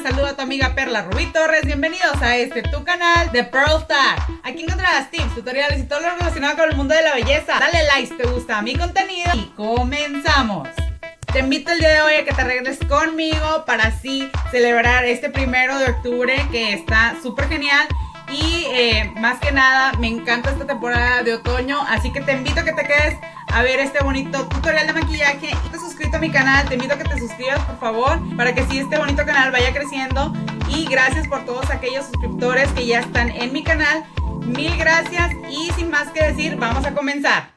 saluda tu amiga Perla Rubí Torres. Bienvenidos a tu canal de Pearl Tag. Aquí encontrarás tips, tutoriales y todo lo relacionado con el mundo de la belleza. Dale like si te gusta mi contenido y comenzamos. Te invito el día de hoy a que te arregles conmigo para así celebrar este 1 de octubre que está súper genial. Y más que nada me encanta esta temporada de otoño, así que te invito a que te quedes a ver este bonito tutorial de maquillaje. Si te has suscrito a mi canal, te invito a que te suscribas por favor, para que así este bonito canal vaya creciendo. Y gracias por todos aquellos suscriptores que ya están en mi canal, mil gracias. Y sin más que decir, vamos a comenzar.